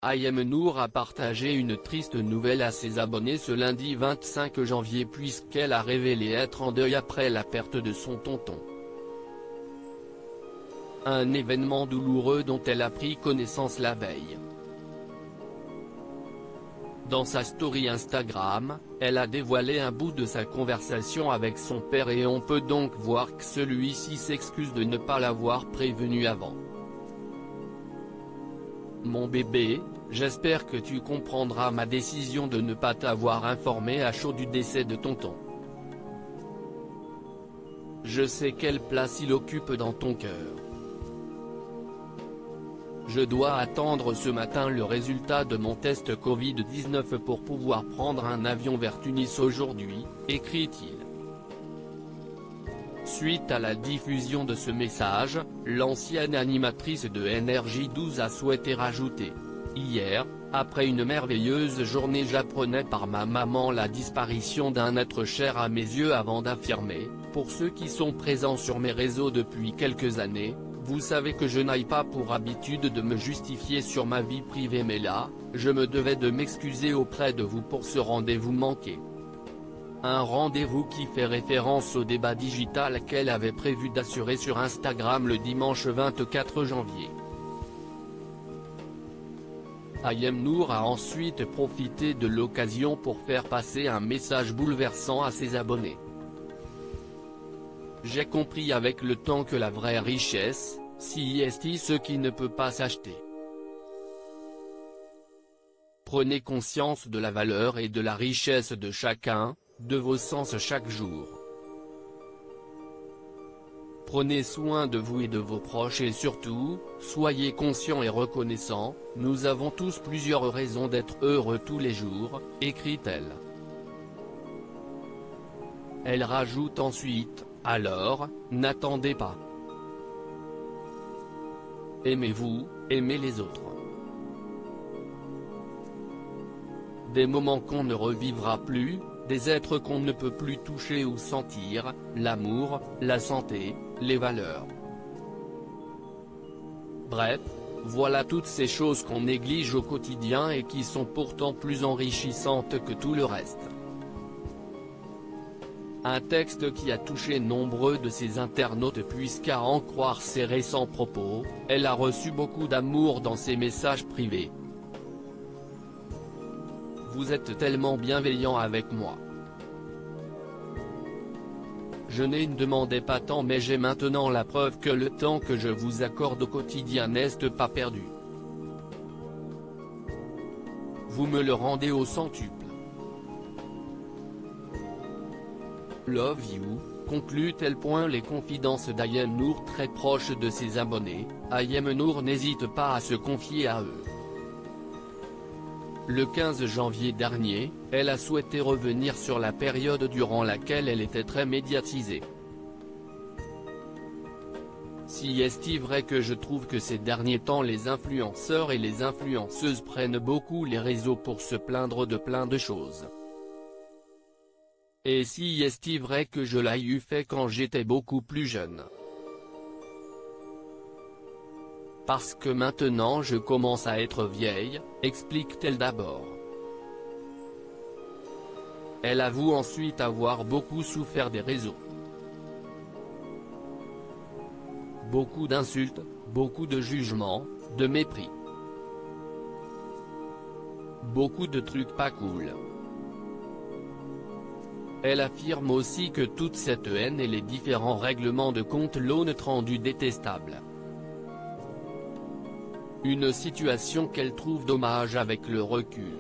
Ayem Nour a partagé une triste nouvelle à ses abonnés ce lundi 25 janvier puisqu'elle a révélé être en deuil après la perte de son tonton. Un événement douloureux dont elle a pris connaissance la veille. Dans sa story Instagram, elle a dévoilé un bout de sa conversation avec son père et on peut donc voir que celui-ci s'excuse de ne pas l'avoir prévenu avant. Mon bébé, j'espère que tu comprendras ma décision de ne pas t'avoir informé à chaud du décès de tonton. Je sais quelle place il occupe dans ton cœur. Je dois attendre ce matin le résultat de mon test Covid-19 pour pouvoir prendre un avion vers Tunis aujourd'hui, écrit-il. Suite à la diffusion de ce message, l'ancienne animatrice de NRJ12 a souhaité rajouter « Hier, après une merveilleuse journée j'apprenais par ma maman la disparition d'un être cher à mes yeux avant d'affirmer, pour ceux qui sont présents sur mes réseaux depuis quelques années, vous savez que je n'aille pas pour habitude de me justifier sur ma vie privée mais là, je me devais de m'excuser auprès de vous pour ce rendez-vous manqué. » Un rendez-vous qui fait référence au débat digital qu'elle avait prévu d'assurer sur Instagram le dimanche 24 janvier. Ayem Nour a ensuite profité de l'occasion pour faire passer un message bouleversant à ses abonnés. J'ai compris avec le temps que la vraie richesse, c'est ce qui ne peut pas s'acheter. Prenez conscience de la valeur et de la richesse de chacun, de vos sens chaque jour. Prenez soin de vous et de vos proches et surtout, soyez conscients et reconnaissants, nous avons tous plusieurs raisons d'être heureux tous les jours, écrit-elle. Elle rajoute ensuite, alors, n'attendez pas. Aimez-vous, aimez les autres. Des moments qu'on ne revivra plus, des êtres qu'on ne peut plus toucher ou sentir, l'amour, la santé, les valeurs. Bref, voilà toutes ces choses qu'on néglige au quotidien et qui sont pourtant plus enrichissantes que tout le reste. Un texte qui a touché nombreux de ses internautes puisqu'à en croire ses récents propos, elle a reçu beaucoup d'amour dans ses messages privés. Vous êtes tellement bienveillant avec moi. Je ne demandais pas tant mais j'ai maintenant la preuve que le temps que je vous accorde au quotidien n'est pas perdu. Vous me le rendez au centuple. Love you, conclut-elle. Les confidences d'Ayem Nour très proche de ses abonnés, Ayem Nour n'hésite pas à se confier à eux. Le 15 janvier dernier, elle a souhaité revenir sur la période durant laquelle elle était très médiatisée. Si est-il vrai que je trouve que ces derniers temps les influenceurs et les influenceuses prennent beaucoup les réseaux pour se plaindre de plein de choses. Et si est-il vrai que je l'ai eu fait quand j'étais beaucoup plus jeune. Parce que maintenant je commence à être vieille, explique-t-elle d'abord. Elle avoue ensuite avoir beaucoup souffert des réseaux. Beaucoup d'insultes, beaucoup de jugements, de mépris. Beaucoup de trucs pas cool. Elle affirme aussi que toute cette haine et les différents règlements de compte l'ont rendue détestable. Une situation qu'elle trouve dommage avec le recul.